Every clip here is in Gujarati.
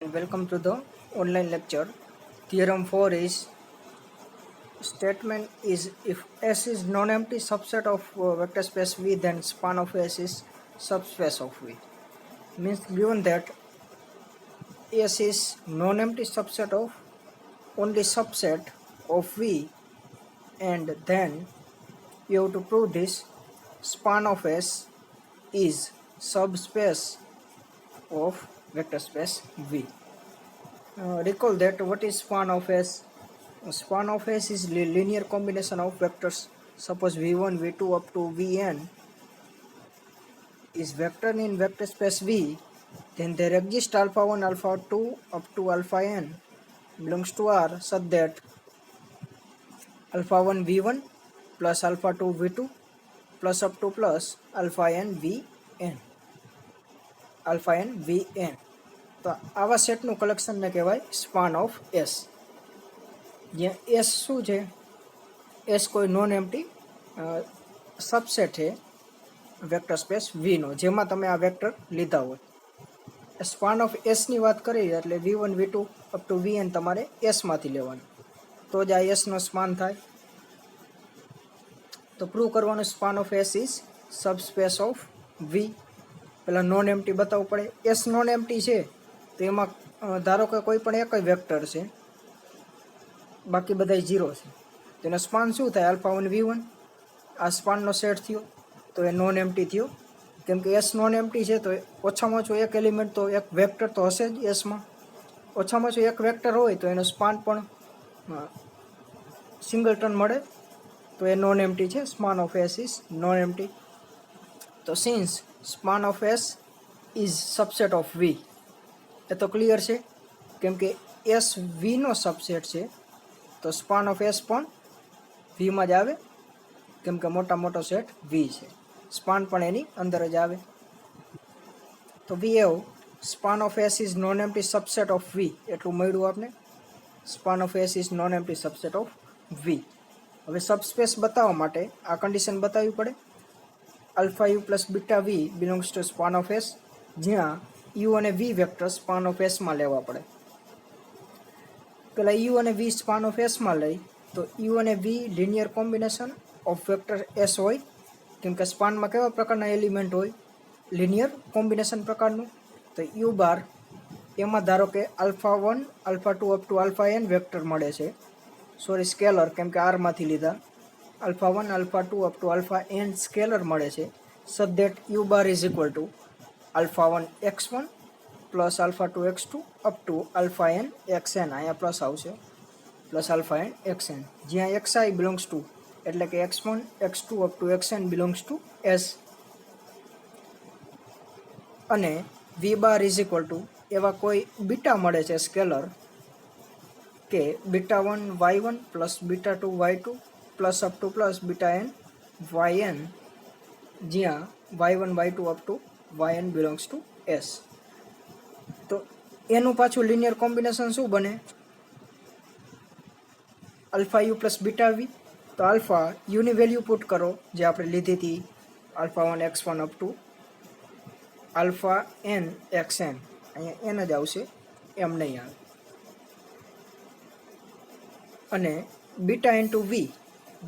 Welcome to the online lecture. Theorem 4 is statement is if S is non-empty subset of vector space V, then span of S is subspace of V. Means given that S is non-empty subset of only subset of V, and then you have to prove this span of S is subspace of vector space V. Recall that what is span of S? Span of S is linear combination of vectors. Suppose v1, v2 up to vn is vector in vector space V, then there exists alpha 1, alpha 2 up to alpha n belongs to R such that alpha 1 v1 plus alpha 2 v2 plus up to plus alpha n vn. alpha n vn. તો આવા સેટનું કલેક્શનને કહેવાય સ્પાન ઓફ એસ. જ્યાં એસ શું છે? એસ કોઈ નોન એમ્પ્ટી સબસેટ છે વેક્ટર સ્પેસ વીનો, જેમાં તમે આ વેક્ટર લીધા હોય. સ્પાન ઓફ એસની વાત કરીએ એટલે v1 v2 up to vn તમારે એસમાંથી લેવાનું, તો જ આ એસનો સ્પાન થાય. તો પ્રૂવ કરવાનું span of S is subspace of V. પહેલાં નોન એમ્પ્ટી બતાવવું પડે. એસ નોન એમ્પ્ટી છે તો એમાં ધારો કે કોઈ પણ એક જ વેક્ટર છે, બાકી બધા 0 છે, તો એનો સ્પાન શું થાય? Alpha 1 v1. આ સ્પાનનો સેટ થયો તો એ નોન એમ્પ્ટી થયો. કેમ કે એસ નોન એમ્પ્ટી છે તો ઓછામાં ઓછું એક એલિમેન્ટ તો એક વેક્ટર તો હશે જ એસમાં. ઓછામાં ઓછું એક વેક્ટર હોય તો એનો સ્પાન પણ સિંગલટન મળે, તો એ નોન એમ્પ્ટી છે. Span of S is non empty. તો since span of S is subset of V, એ તો ક્લિયર છે. કેમ કે એસ વીનો સબસેટ છે તો સ્પાન ઓફ એસ પણ વીમાં જ આવે, કેમ કે મોટો સેટ વી છે. સ્પાન પણ એની અંદર જ આવે. તો we have span of S is non empty subset of V, એટલું મળ્યું આપને. Span of S is non empty subset of V. હવે સબસ્પેસ બતાવવા માટે આ કન્ડિશન બતાવવી પડે. Alpha you plus beta V belongs to span of S, જ્યાં યુ અને વી વેક્ટર સ્પાન ઓફ એસમાં લેવા પડે. પહેલાં યુ અને વી સ્પાન ઓફ એસમાં લઈ તો યુ અને V linear combination of vector S હોય. કેમ કે સ્પાનમાં કેવા પ્રકારના એલિમેન્ટ હોય? લિનિયર કોમ્બિનેશન પ્રકારનું. તો યુ બાર એમાં ધારો કે alpha 1, alpha 2 up to alpha N vector મળે છે. સોરી, સ્કેલર, કેમ કે આરમાંથી લીધા. Alpha 1, alpha 2 up to alpha N scalar મળે છે. Such that U bar is equal to alpha 1 x1 plus alpha 2 x2 up to alpha N xn. અહીંયા પ્લસ આવશે, પ્લસ આલ્ફા એન xn, જ્યાં xi બિલોંગ્સ ટુ એટલે કે x1 x2 up to xn belongs to S. અને V bar is equal to એવા કોઈ બીટા મળે છે સ્કેલર કે beta 1 y1 plus beta 2 y2 plus up to plus beta N yn, જ્યાં y1 y2 up to yn belongs to S. તો એનું પાછું લિનિયર કોમ્બિનેશન શું બને? Alpha you plus beta V. તો આલ્ફા યુની વેલ્યુ પુટ કરો જે આપણે લીધી હતી, alpha 1 x1 up to alpha N xn. અહીંયા એન જ આવશે, એમ નહીં આવે. અને બીટા ઇન્ટુ વી,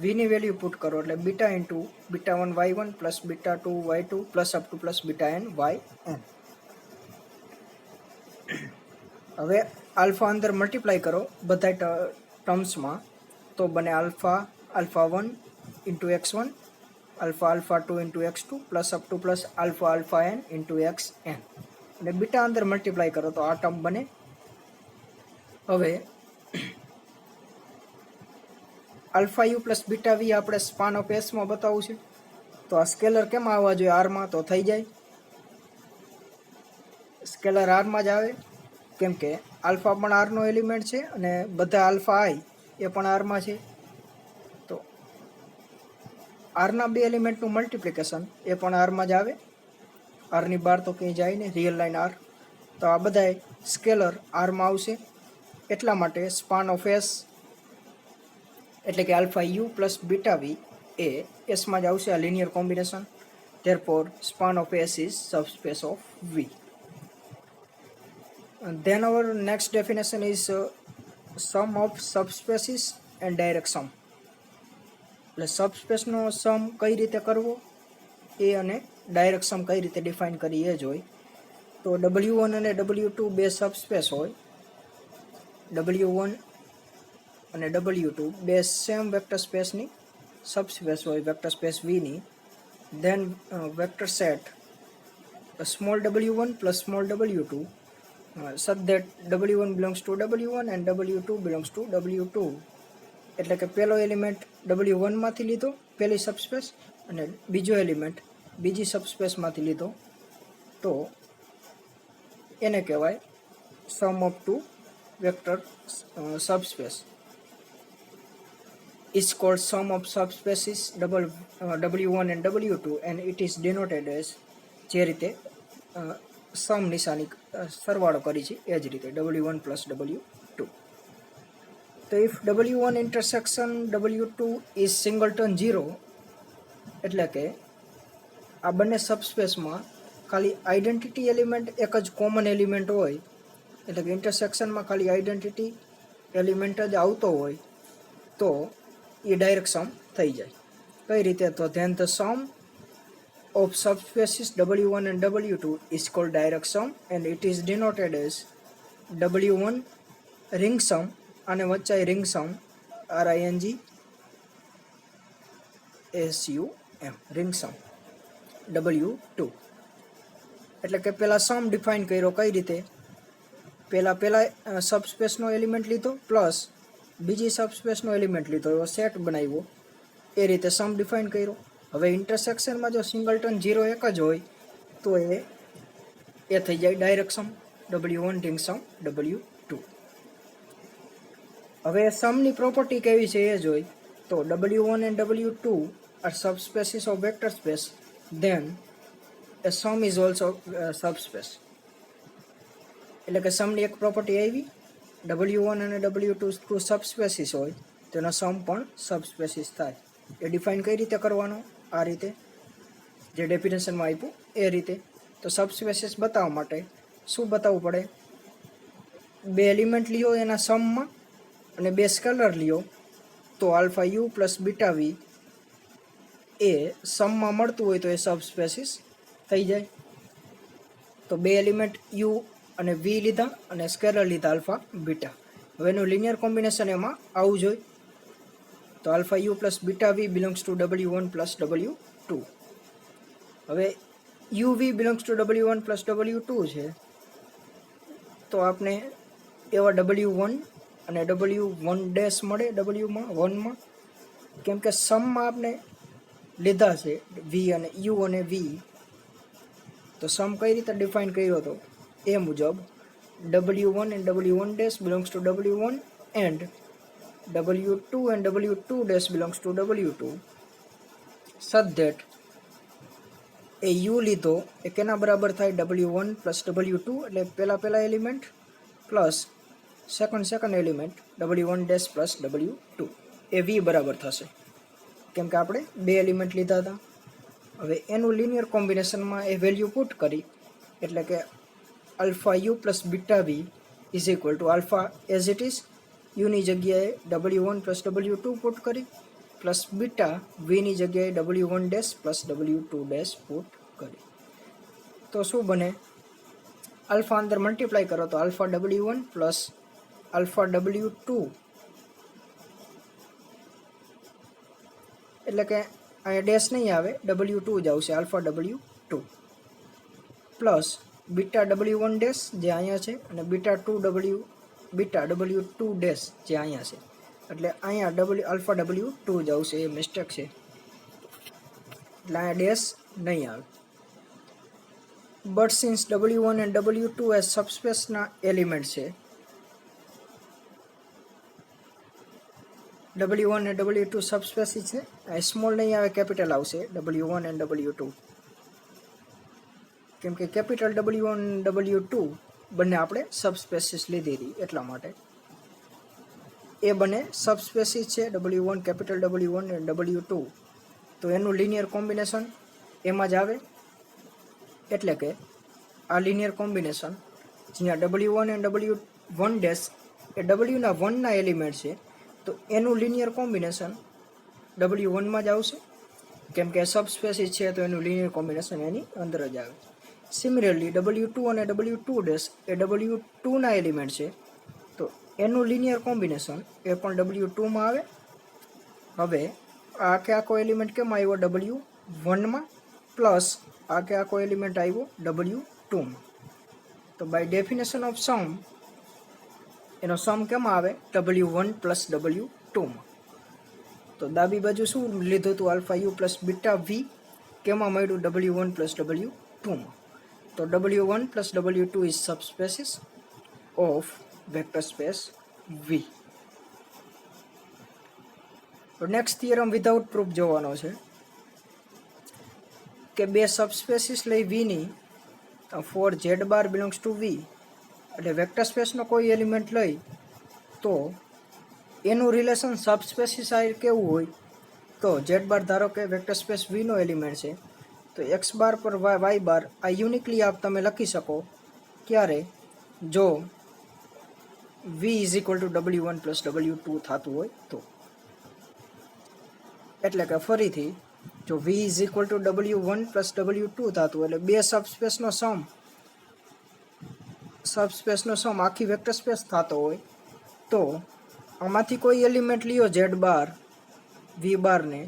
વીની વેલ્યુ પુટ કરો એટલે beta into beta 1 y1 plus beta 2 y2 plus up to plus beta N yn. હવે આલ્ફા અંદર મલ્ટીપ્લાય કરો બધા ટર્મ્સમાં, તો બને alpha 1 into x1 alpha 2 into x2 plus up to plus alpha n into xn. અને બીટા અંદર મલ્ટીપ્લાય કરો તો આ ટર્મ બને. હવે આલ્ફા યુ પ્લસ બીટા વી આપણે સ્પાન ઓફ એસમાં બતાવવું છે, તો આ સ્કેલર કેમ આવવા જોઈએ? આરમાં. તો થઈ જાય, સ્કેલર આરમાં જ આવે. કેમ કે આલ્ફા પણ આરનો એલિમેન્ટ છે અને બધા આલ્ફા આઈ એ પણ આરમાં છે. તો આરના બે એલિમેન્ટનું મલ્ટિપ્લિકેશન એ પણ આરમાં જ આવે. આરની બહાર તો કંઈ જાય ને, રિયલ લાઇન આર. તો આ બધાય સ્કેલર આરમાં આવશે. એટલા માટે સ્પાન ઓફ એસ એટલે કે alpha you plus beta V એ એસમાં જ આવશે, આ linear combination. Therefore span of S is subspace of V. And then our next definition is sum of subspaces and direct sum. એટલે સબસ્પેસનો સમ કઈ રીતે કરવો એ અને ડાયરેક્ટ સમ કઈ રીતે ડિફાઇન કરી એ જ હોય. તો W1 અને W2 બે સબસ્પેસ હોય. W1 અને W2 બે સેમ વેક્ટર સ્પેસની સબસ્પેસ હોય વેક્ટર સ્પેસ Vની. Then vector set small w1 plus small w2 such that w1 belongs to w1 and w2 belongs to w2. એટલે કે પહેલો એલિમેન્ટ w1 માંથી લીધો પહેલી સબસ્પેસ અને બીજો એલિમેન્ટ બીજી સબસ્પેસમાંથી લીધો તો એને કહેવાય sum of two vector subspace is called sum of subspaces w1 and w2 and it is denoted as જે રીતે સમ નિશાની સરવાળો કરી છે એ જ રીતે w1 plus w2. તો if w1 intersection w2 is singleton 0 એટલે કે આ બંને સબસ્પેસમાં ખાલી આઈડેન્ટિટી એલિમેન્ટ એક જ કોમન એલિમેન્ટ હોય એટલે કે ઇન્ટરસેક્શનમાં ખાલી આઈડેન્ટિટી એલિમેન્ટ જ આવતો હોય તો એ ડાયરેક્ટ સમ થઈ જાય. કઈ રીતે? તો then the sum of subspaces w1 and w2 is called direct sum and it is denoted as w1 ring sum અને વચ્ચે ring sum RINGSUM ring sum w2. એટલે કે પહેલા સમ ડિફાઇન કર્યો કઈ રીતે? પહેલા સબસ્પેસનો એલિમેન્ટ લીધો પ્લસ બીજી સબસ્પેસનો એલિમેન્ટ લીધો એવો સેટ બનાવ્યો એ રીતે સમ ડિફાઇન કર્યો. હવે ઇન્ટરસેક્શનમાં જો સિંગલટન 0 એક જ હોય તો એ થઈ જાય ડાયરેક્ટ સમ w1 રિંગ સમ w2. હવે સમની પ્રોપર્ટી કેવી છે એ જોઈ તો w1 and w2 are subspaces of vector space then a sum is also subspace. એટલે કે સમની એક પ્રોપર્ટી આવી w1 અને w2 ટુ સબસ્પેસીસ હોય તો એનો સમ પણ સબસ્પેસીસ થાય. એ ડિફાઇન કઈ રીતે કરવાનો? આ રીતે જે ડેફિનેશનમાં આપ્યું એ રીતે. તો સબસ્પેસીસ બતાવવા માટે શું બતાવવું પડે? બે એલિમેન્ટ લ્યો એના સમમાં અને બે સ્કેલર લ્યો તો alpha you plus beta V એ સમમાં મળતું હોય તો એ સબસ્પેસીસ થઈ જાય. તો બે એલિમેન્ટ યુ અને વી લીધા અને સ્કેલર લીધા આલ્ફા બીટા. હવે એનું લિનિયર કોમ્બિનેશન એમાં આવવું જોઈએ. તો alpha you plus beta V belongs to w1 plus w2. હવે u v belongs to w1 plus w2 છે તો આપણે એવા w1 અને w1 ડેશ મળે w1માં કેમ કે સમમાં આપણે લીધા છે વી અને યુ અને વી. તો સમ કઈ રીતે ડિફાઇન કર્યો હતો એ મુજબ w1 and w1 dash belongs to w1 and w2 and w2 dash belongs to w2 such that A u લીધો એ કેના બરાબર થાય w1 પ્લસ w2 એટલે પહેલા element plus second element w1 dash plus w2 એ v બરાબર થશે કેમ કે આપણે બે એલિમેન્ટ લીધા હતા. હવે એનું લિનિયર કોમ્બિનેશનમાં એ વેલ્યુ પુટ કરી એટલે કે alpha you plus beta V is equal to alpha as it is યુની જગ્યાએ w1 પ્લસ w2 પુટ કરી પ્લસ બીટા વીની જગ્યાએ w1 dash plus w2 dash put કરી. તો શું બને? આલ્ફા અંદર મલ્ટીપ્લાય કરો તો alpha w1 plus alpha w2 એટલે કે અહીંયા ડેશ નહીં આવે w2 જ આવશે alpha w2 plus beta w1 dash જે અહીંયા છે અને બીટા w2 ડેશ જે અહીંયા છે એટલે અહીંયા આલ્ફા w2 જ આવશે. એ મિસ્ટેક છે એટલે અહીંયા ડેશ નહીં આવે. But since w1 and w2 એ સબસ્પેસના એલિમેન્ટ છે w1 અને w2 સબસ્પેસી છે આ સ્મોલ નહીં આવે કેપિટલ આવશે w1 and w2 કેમ કે કેપિટલ w1 w2 બંને આપણે સબસ્પેસીસ લીધી હતી એટલા માટે એ બંને સબસ્પેસીસ છે w1 કેપિટલ w1 અને w2 તો એનું લિનિયર કોમ્બિનેશન એમાં જ આવે એટલે કે આ લિનિયર કોમ્બિનેશન જ્યાં W1 અને W1 ડેશ એ Wના 1ના એલિમેન્ટ છે, તો એનું લિનિયર કોમ્બિનેશન W1 માં જ આવશે, કેમ કે સબસ્પેસીસ છે તો એનું લિનિયર કોમ્બિનેશન એની અંદર જ આવે. સિમિલરલી W2 અને W2 ડેશ એ W2ના એલિમેન્ટ છે, તો એનું લિનિયર કોમ્બિનેશન એ પણ W2 માં આવે. હવે આખો એલિમેન્ટ કેમ આવ્યો W1 માં પ્લસ આખો એલિમેન્ટ આવ્યો W2 માં. તો બાય ડેફિનેશન ઓફ સમ એનો સમ કેમાં આવે W1 પ્લસ W2 માં. તો ડાબી બાજુ શું લીધું હતું alpha you plus beta V, કેમાં મળ્યું W1 પ્લસ W2 માં. તો W1 plus W2 is subspaces of vector space V. તો નેક્સ્ટ થિયરમ વિધાઉટ પ્રૂફ જોવાનો છે કે બે સબસ્પેસીસ લઈ V ની for Z bar belongs to V, એટલે વેક્ટર સ્પેસનો કોઈ એલિમેન્ટ લઈ તો એનું રિલેશન સબસ્પેસીસ આ કેવું હોય, તો Z બાર ધારો કે વેક્ટર સ્પેસ V નો એલિમેન્ટ છે, તો X બાર પર Y બાર આ યુનિકલી તમે લખી શકો ક્યારે, જો V is equal two W1 plus W2 થતું હોય તો. એટલે કે ફરીથી જો V is equal two W1 plus W2 થતું એટલે બે સબસ્પેસનો સમ આખી વેક્ટર સ્પેસ થતો હોય, તો આમાંથી કોઈ એલિમેન્ટ લ્યો Z બાર V બારને,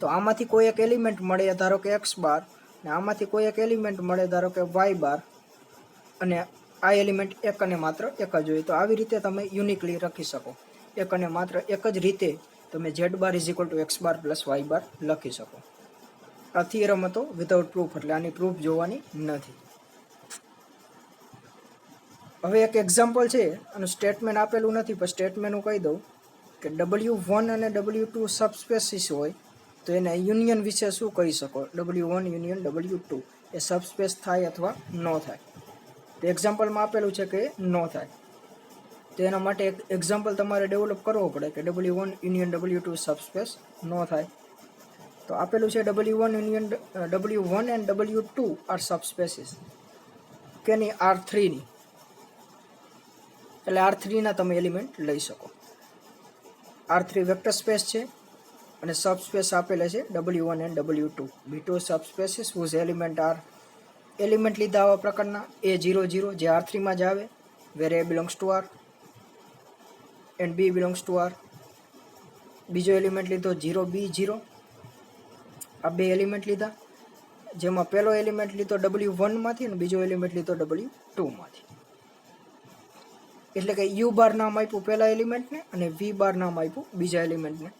તો આમાંથી કોઈ એક એલિમેન્ટ મળે ધારો કે X બાર, ને આમાંથી કોઈ એક એલિમેન્ટ મળે ધારો કે Y બાર, અને આ એલિમેન્ટ એક અને માત્ર એક જ હોય. તો આવી રીતે તમે યુનિકલી રાખી શકો, એક અને માત્ર એક જ રીતે તમે Z bar is equal two X bar plus Y બાર લખી શકો. આ થિયરમ હતો વિધાઉટ પ્રૂફ, એટલે આની પ્રૂફ જોવાની નથી. હવે એક એક્ઝામ્પલ છે, આનું સ્ટેટમેન્ટ આપેલું નથી પણ સ્ટેટમેન્ટ હું કહી દઉં કે W1 અને W2 સબસ્પેસીસ હોય તો એના યુનિયન વિશે શું કહી શકો, W1 યુનિયન W2 એ સબસ્પેસ થાય અથવા ન થાય. તો એક્ઝામ્પલમાં આપેલું છે કે ન થાય, તો એના માટે એક એક્ઝામ્પલ તમારે ડેવલપ કરવો પડે કે W1 યુનિયન W2 સબસ્પેસ ન થાય. તો આપેલું છે W1 and W2 આર સબસ્પેસીસ કેની R3ની, એટલે R3 ના તમે એલિમેન્ટ લઈ શકો. R3 વેક્ટર સ્પેસ છે અને સબસ્પેસ આપેલા છે W1 and W2 B2 subspaces whose element are, element લીધા આવા પ્રકારના A00 જે R3 માં જ આવે, where A belongs to R and B belongs to R. બીજો એલિમેન્ટ લીધો 0B0, આ બે એલિમેન્ટ લીધા, જેમાં પહેલો એલિમેન્ટ લીધો W1 માંથી અને બીજો એલિમેન્ટ લીધો W2 માંથી. એટલે કે U બાર નામ આપ્યું પહેલા એલિમેન્ટને અને V બાર નામ આપ્યું બીજા એલિમેન્ટને.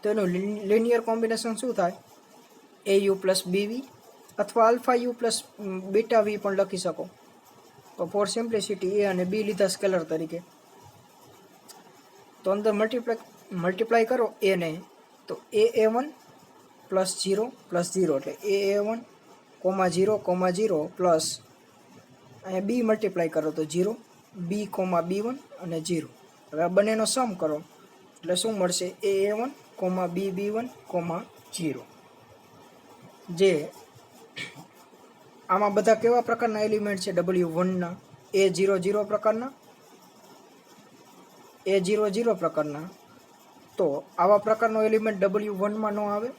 તો એનું લિનિયર કોમ્બિનેશન શું થાય, AU પ્લસ BV અથવા alpha you plus beta V પણ લખી શકો. તો ફોર સિમ્પ્લિસિટી A અને B લીધા સ્કેલર તરીકે, તો અંદર મલ્ટીપ્લાય કરો A ને, તો AA1 પ્લસ 0 પ્લસ 0 એટલે AA1 0 પ્લસ અહીંયા B મલ્ટીપ્લાય કરો તો 0 B B1 અને 0. હવે આ બંનેનો સમ કરો એટલે શું મળશે, AA1 BB1 0. જે આમાં બધા કેવા પ્રકારના એલિમેન્ટ છે W1ના, A00 પ્રકારના, તો આવા પ્રકારનો એલિમેન્ટ W1 માં ન આવે.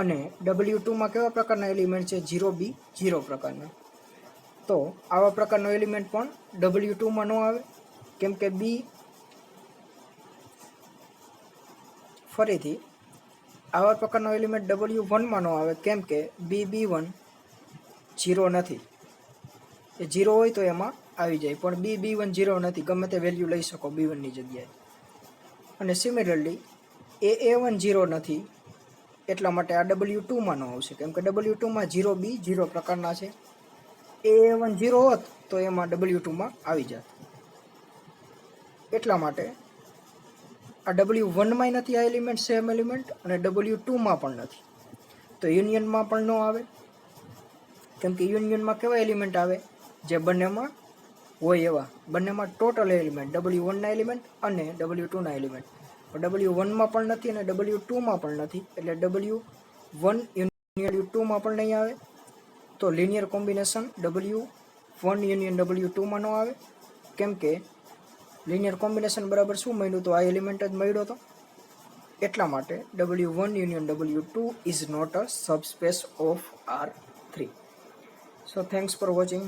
અને W2 માં કેવા પ્રકારના એલિમેન્ટ છે 0B0 પ્રકારના, તો આવા પ્રકારનો એલિમેન્ટ પણ W2 માં ન આવે, કેમ કે ફરીથી આવા પ્રકારનો એલિમેન્ટ W1 માં ન આવે કેમ કે BB1 0 નથી. એ 0 હોય તો એમાં આવી જાય, પણ BB1 0 નથી, ગમે તે વેલ્યુ લઈ શકો B1 ની જગ્યાએ. અને સિમિલરલી AA1 0 નથી, એટલા માટે આ W2 માં ન આવશે, કેમ કે W2 માં 0B0 પ્રકારના છે. AA1 0 હોત તો એમાં W2 માં આવી જાત. એટલા માટે આ W1 માં નથી આ એલિમેન્ટ, સેમ એલિમેન્ટ, અને W2 માં પણ નથી. તો યુનિયનમાં પણ ન આવે, કેમ કે યુનિયનમાં કેવા એલિમેન્ટ આવે, જે બંનેમાં હોય એવા, બંનેમાં ટોટલ એલિમેન્ટ W1 ના એલિમેન્ટ અને W2 ના એલિમેન્ટ. W1 માં પણ નથી અને W2 માં પણ નથી, એટલે W1 યુનિયન W2 માં પણ નહીં આવે. તો linear combination W1 one union W2 માં ન આવે, કેમ કે લિનિયર કોમ્બિનેશન બરાબર શું મળ્યું? તો આ એલિમેન્ટ જ મળ્યો હતો. એટલા માટે W1 union W2 is not a subspace of R3. So thanks for watching.